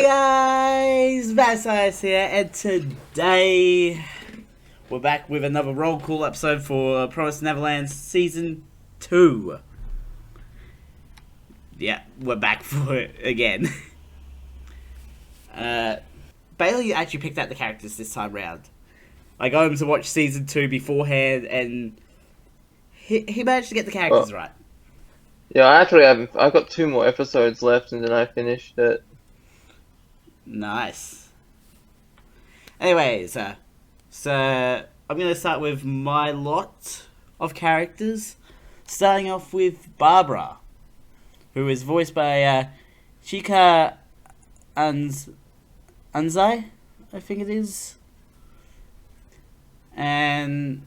Hey guys, Vassis here, and today we're back with another roll call episode for Promised Neverland Season 2. Yeah, we're back for it again. Bailey actually picked out the characters this time round. I got him to watch Season 2 beforehand, and he managed to get the characters right. Yeah, I got 2 more episodes left and then I finished it. Nice. Anyways, so I'm going to start with my lot of characters, starting off with Barbara, who is voiced by Chika Anzai, I think it is. And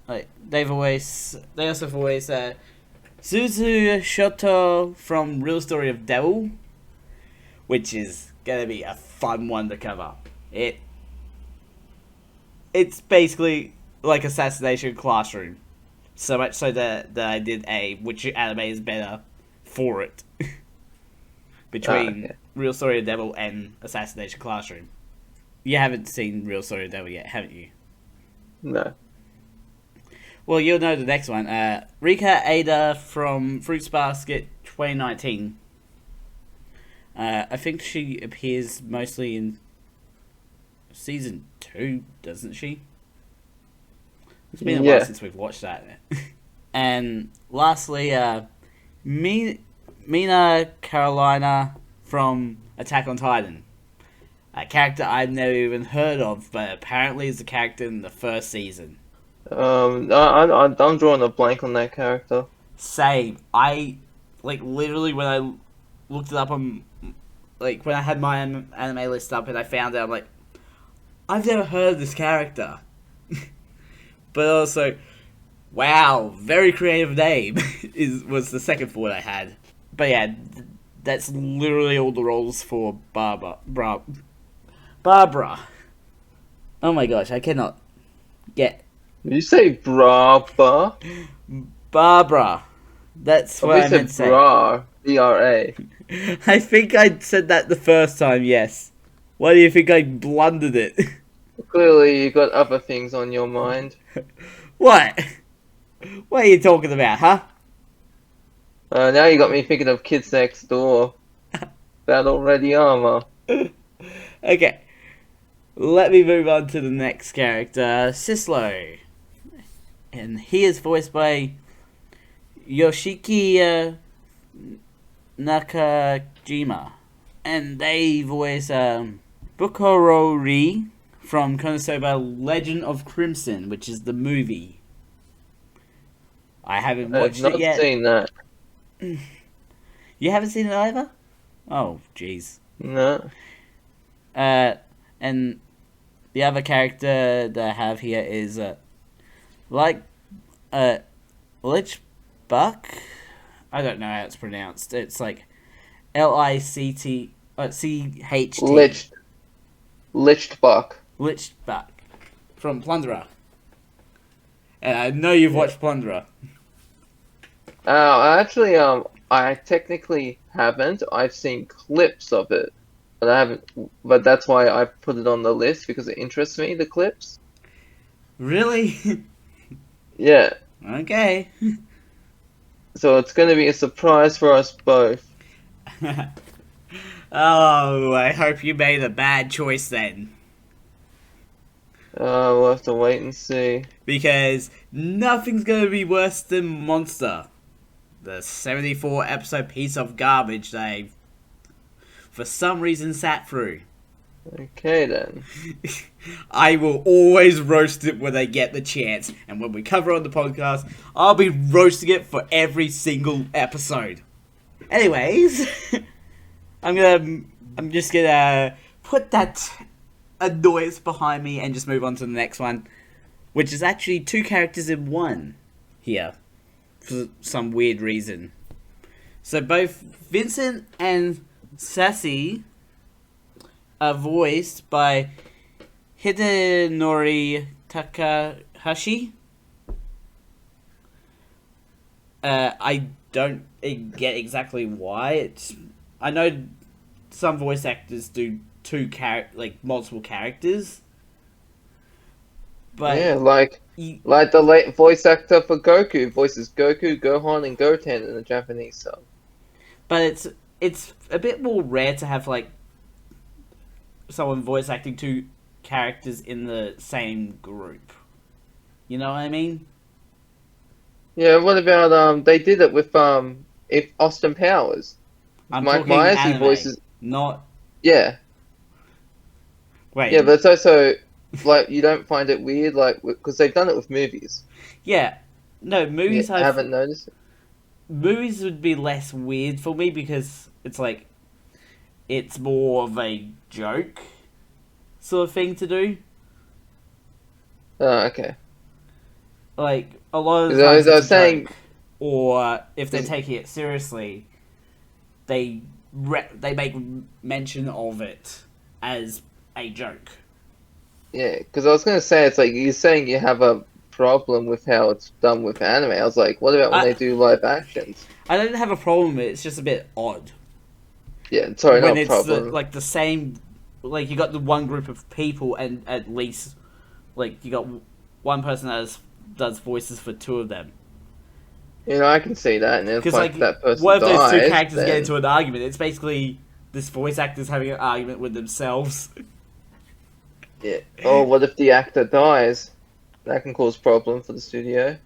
they also voice Suzu Shoto from Real Story of Devil, which is gonna be a fun one to cover. It's basically like Assassination Classroom, so much so that I did which anime is better for it between Real Story of Devil and Assassination Classroom. You haven't seen Real Story of Devil yet, haven't you? No. Well, you'll know the next one. Rika Ada from Fruits Basket 2019. I think she appears mostly in Season 2, doesn't she? It's been a while since we've watched that. And lastly, Mina Carolina from Attack on Titan. A character I've never even heard of, but apparently is a character in the first season. I'm drawing a blank on that character. Same. Literally when I looked it up on, when I had my anime list up and I found it, I'm like, I've never heard of this character. But also, wow, very creative name was the second thought I had. But yeah, that's literally all the roles for Barbara. Oh my gosh, I cannot get. Did you say Braba? Barbara. That's what I meant to say. Bra. B-R-A. I think I said that the first time, yes. Why do you think I blundered it? Clearly you got other things on your mind. What? What are you talking about, huh? Now you got me thinking of Kids Next Door. Battle Ready Armor. Okay. Let me move on to the next character, Cislo. And he is voiced by Yoshiki Nakajima. And they voice Bukorori from Konosuba Legend of Crimson, which is the movie. I haven't watched it yet. I've not seen that. You haven't seen it either? Oh, jeez. No. And the other character that I have here is Lich Buck. I don't know how it's pronounced. It's like Liccht. Liched Buck. Lich Buck from Plunderer. And I know you've watched Plunderer. Actually, I technically haven't. I've seen clips of it, but I haven't. But that's why I put it on the list because it interests me. The clips. Really? Yeah. Okay. So it's going to be a surprise for us both. Oh, I hope you made a bad choice then. We'll have to wait and see. Because nothing's going to be worse than Monster. The 74 episode piece of garbage they, for some reason, sat through. Okay then. I will always roast it when I get the chance. And when we cover on the podcast, I'll be roasting it for every single episode. Anyways, I'm just gonna put that annoyance behind me and just move on to the next one, which is actually 2 characters in one here for some weird reason. So both Vincent and Sassy are voiced by Hidenori Takahashi. I don't get exactly why. I know some voice actors do multiple characters, but Yeah, you, like the late voice actor for Goku voices Goku, Gohan, and Goten in the Japanese sub. but it's a bit more rare to have like someone voice acting two characters in the same group. You know what I mean? Yeah, what about they did it with if Austin Powers. With I'm Mike talking Myers, he anime, voices not yeah. wait. Yeah, but it's also like you don't find it weird like because they've done it with movies. Yeah, no Yeah, movies. I haven't noticed it. Movies would be less weird for me because it's like it's more of a joke sort of thing to do. Oh, okay. Like a lot of the Because I times was, I it's was a saying joke, or if they're 'cause- taking it seriously, they they make mention of it as a joke. yeah, because I was gonna say it's like you're saying you have a problem with how it's done with anime. I was like, what about when I they do live actions? I don't have a problem with it. It's just a bit odd Yeah, sorry, when not a it's problem. like the same. Like you got the one group of people, and at least like you got one person that does voices for two of them. You know, I can see that, and if Because like like, that person what if those two dies, characters get then into an argument? It's basically this voice actor's having an argument with themselves. yeah. Or what if the actor dies? That can cause problem for the studio.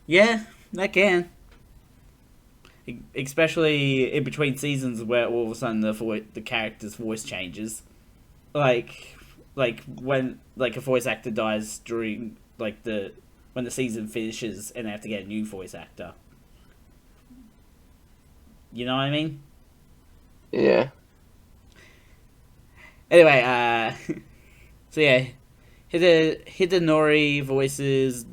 Yeah, that can. Especially in between seasons where all of a sudden the character's voice changes. Like when like a voice actor dies during like when the season finishes and they have to get a new voice actor. You know what I mean? Yeah. Anyway, so yeah, Hidenori voices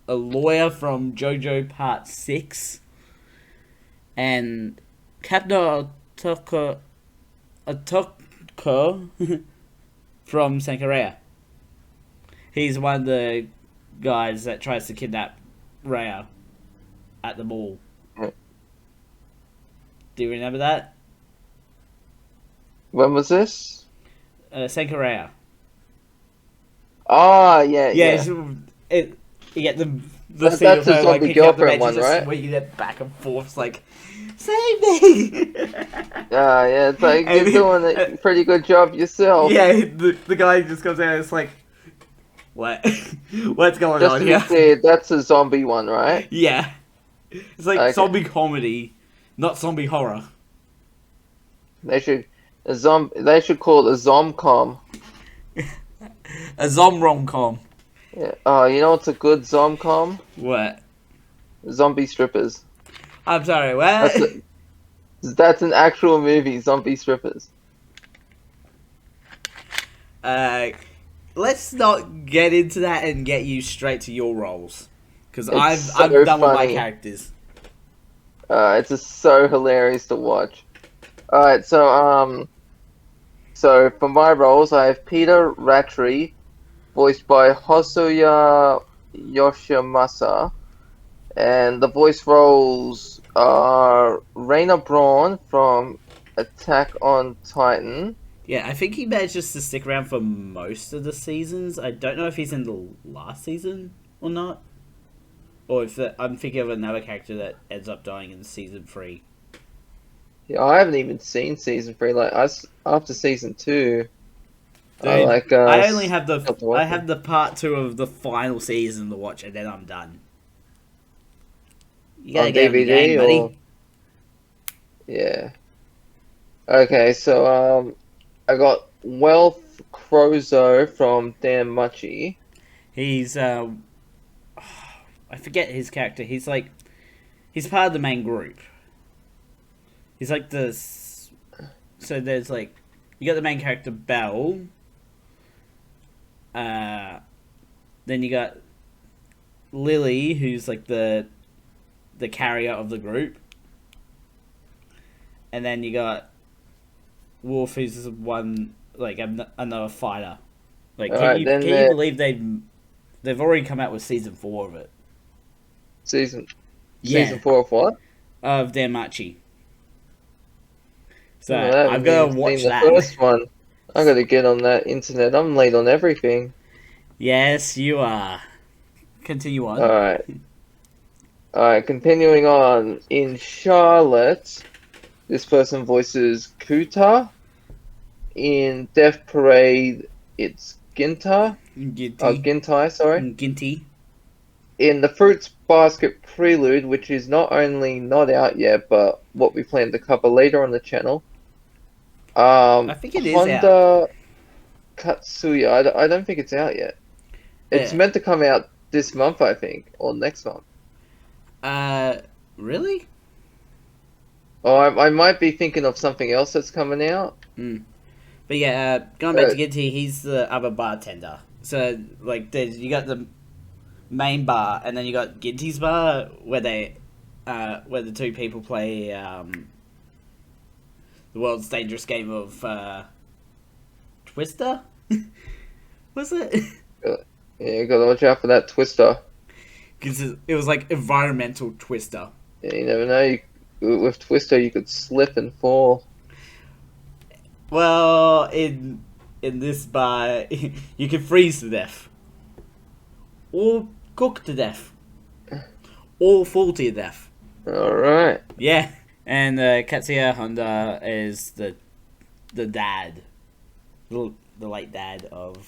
a lawyer from JoJo Part 6, and Captain Otoko from Sankareya. He's one of the guys that tries to kidnap Rhea at the mall. Do you remember that? When was this? Sankareya. Oh, yeah, Yeah, yeah. you get the scene That's of the her like zombie picking up the girlfriend benches one, and right? swinging it back and forth. It's like, save me! Yeah, it's like And you're doing a pretty good job yourself. yeah, the guy just comes out and it's like, what? What's going Just on to be here? clear, that's a zombie one, right? Yeah. It's like Okay. zombie comedy, not zombie horror. They should They should call it a zomcom. A zom rom-com. Yeah. Oh, you know what's a good zomcom? What? Zombie strippers. I'm sorry, what? That's an actual movie, zombie strippers. Let's not get into that and get you straight to your roles. Because It's so I'm done with my funny. characters. It's just so hilarious to watch. Alright, so for my roles, I have Peter Rattray, voiced by Hosoya Yoshimasa, and the voice roles are Raina Braun from Attack on Titan. Yeah, I think he manages to stick around for most of the seasons. I don't know if he's in the last season or not. Or if I'm thinking of another character that ends up dying in season 3. Yeah, I haven't even seen season 3. Like, after season 2, I Dude, like I only have stopped I watching. have the part 2 of the final season to watch, and then I'm done. You gotta On get on the game, DVD buddy. or yeah. Okay, so I got Wealth Crozo from Dan Muchi. He's I forget his character. He's part of the main group. He's like so there's like you got the main character Belle. Then you got Lily, who's like the carrier of the group, and then you got Wolf, who's one like another fighter. Like, Alright, then can you believe they've already come out with season 4 of it? Season Yeah, season 4 of what? of Damachi. So Oh, I I've haven't got even to seen watch the that. first one. I gotta get on that internet. I'm late on everything. Yes, you are. Continue on. Alright. Alright, continuing on. In Charlotte, this person voices Kuta. In Death Parade, it's Ginta. Ginty. Gintai, sorry. Ginty. In the Fruits Basket Prelude, which is not only not out yet, but what we plan to cover later on the channel. I think it is out. Honda Katsuya. I don't think it's out yet. It's Yeah. meant to come out this month, I think, or next month. Uh, really? Oh, I might be thinking of something else that's coming out. Mm. But yeah, going back Uh, to Ginty, he's the other bartender. So like, you got the main bar, and then you got Ginty's bar, where the two people play the world's dangerous game of Twister. Was it? yeah, you gotta watch out for that Twister. Because it was like environmental Twister. Yeah, you never know. With Twister, you could slip and fall. Well, in this bar, you can freeze to death, or cook to death, or fall to your death. All right. Yeah, and Katsuya Honda is the dad, the late dad of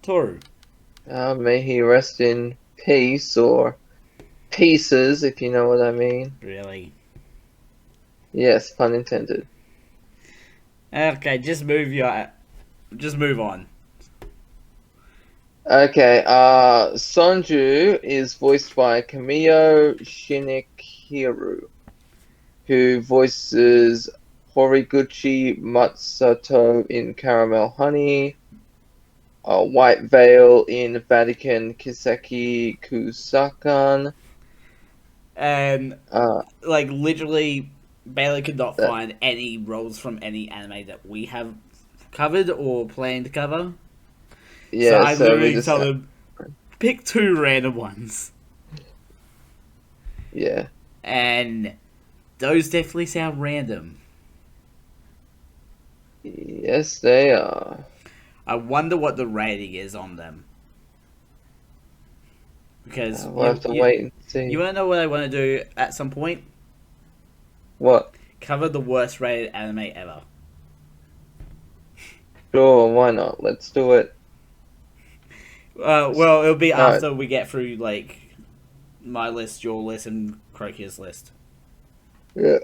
Toru. May he rest in peace, or pieces, if you know what I mean. Really. Yes, pun intended. Okay, just move on. Okay, Sunju is voiced by Kamiyo Shinikiru, who voices Horiguchi Matsuto in Caramel Honey, White Veil in Vatican Kiseki Kusakan. And Uh, like literally, Bailey could not that, find any roles from any anime that we have covered or planned to cover. So yeah, I so we literally just told them, pick two random ones, yeah. and those definitely sound random. Yes, they are. I wonder what the rating is on them, because We'll have to wait and you see. want to know what I want to do at some point? What? Cover the worst rated anime ever. Sure, why not? Let's do it. Well, it'll be Alright. after we get through like my list, your list, and Crokia's list. Yeah.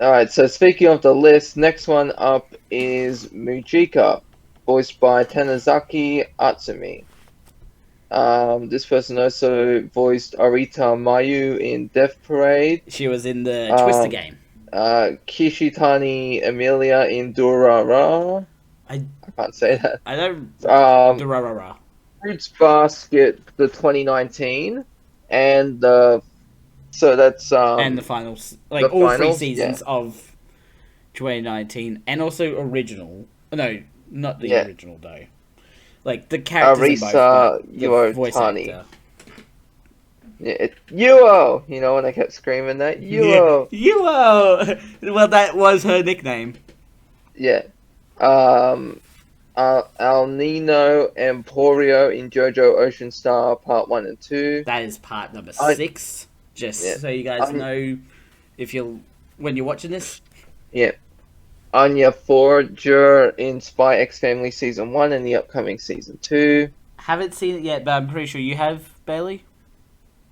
Alright, so speaking of the list, next one up is Muchika, voiced by Tanizaki Atsumi. This person also voiced Arita Mayu in Death Parade. She was in the Twister game. Kishitani Emilia in Durara. I can't say that. I don't. Um, Fruits Basket, the 2019, and so that's and the finals, like the all three finals, seasons of 2019, and also original. No, not the yeah. original though. Like the characters in both, Arisa but the voice Yuotani. actor. Yeah, Yuo! You know when I kept screaming that? Yuo! Yeah. Yuo! Well, that was her nickname. Yeah. Al Nino Emporio in JoJo Ocean Star Part 1 and 2. That is part number 6. Just so you guys know, if you're when you're watching this. Yeah. Anya Forger in Spy X Family Season 1 and the upcoming Season 2. Haven't seen it yet, but I'm pretty sure you have, Bailey.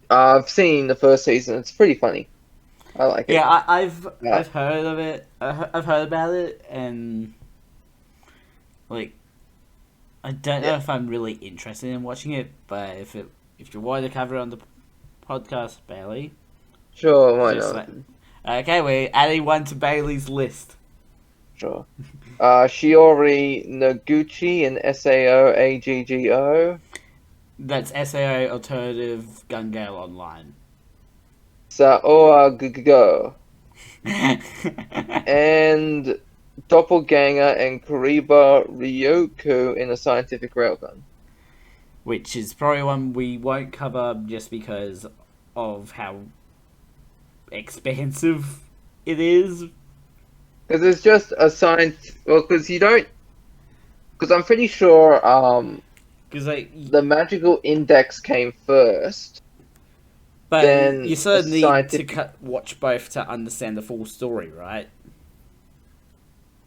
I've seen the first season. It's pretty funny. I like it. Yeah, I've heard of it. I've heard about it, and like, I don't know if I'm really interested in watching it. But if you want to cover it on the podcast, Bailey, Sure, why not? Okay, we're adding one to Bailey's list. Sure. Shiori Noguchi in SAO AGGO. That's SAO Alternative Gun Gale Online. Saoa Gugo. And Doppelganger and Kuriba Ryoko in a scientific railgun. Which is probably one we won't cover just because of how expansive it is. Because it's just a science. Well, because you don't. Because I'm pretty sure Because like, the magical index came first. but Then you the sort of need to scientific. watch both to understand the full story, right?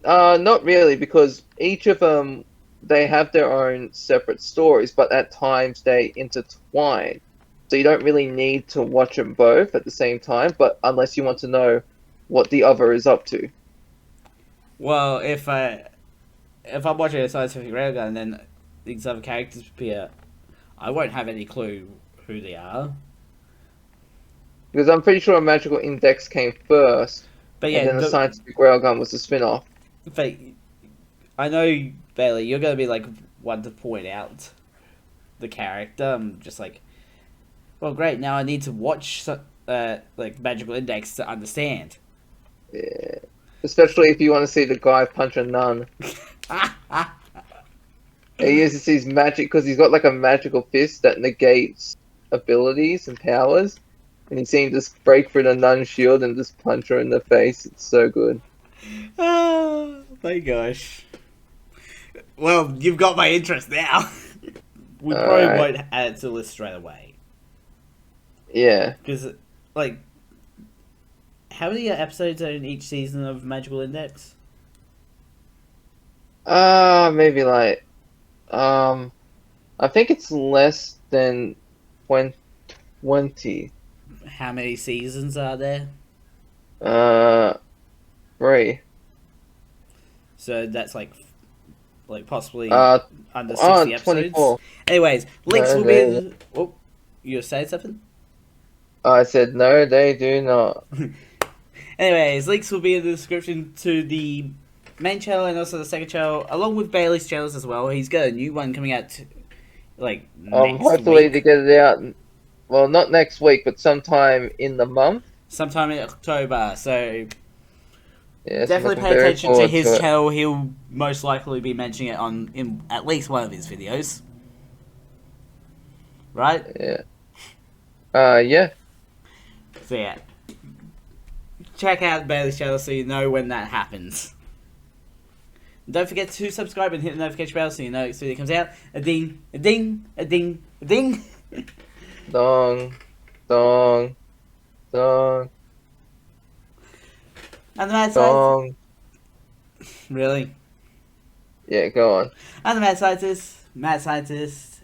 Not really, because each of them they have their own separate stories, but at times they intertwine. So you don't really need to watch them both at the same time, but unless you want to know what the other is up to. Well, if I'm watching a scientific railgun and then these other characters appear, I won't have any clue who they are. Because I'm pretty sure a magical index came first, But and yeah, then the scientific railgun was a spin-off. but I know Bailey, you're gonna be like one to point out the character. I'm just like, well, great. Now I need to watch like Magical Index to understand. Yeah. Especially if you want to see the guy punch a nun. He uses his magic because he's got like a magical fist that negates abilities and powers. And you see him just break through the nun's shield and just punch her in the face. It's so good. Oh my gosh. Well, you've got my interest now. We probably Alright. won't add it to the list straight away. Yeah. Because, like, how many episodes are in each season of Magical Index? Maybe like, I think it's less than 20. How many seasons are there? Uh, 3. So that's like possibly Uh, under 60 episodes. 24. Anyways, links No, will be in the... Oh, you were saying something? I said no, they do not. Anyways, links will be in the description to the main channel and also the second channel, along with Bailey's channels as well. He's got a new one coming out, next Hopefully week. to get it out. Well, not next week, but sometime in the month. Sometime in October, so Yes, I'm definitely looking pay very attention to forward his to it. channel. He'll most likely be mentioning it in at least one of his videos. Right? Yeah. Yeah. So yeah. Check out Bailey's channel so you know when that happens. And don't forget to subscribe and hit the notification bell so you know next video comes out. A ding, a ding, a ding, a ding. Dong, dong, dong, And the mad scientist. dong. Really? Yeah, go on. And the mad scientist. Mad scientist.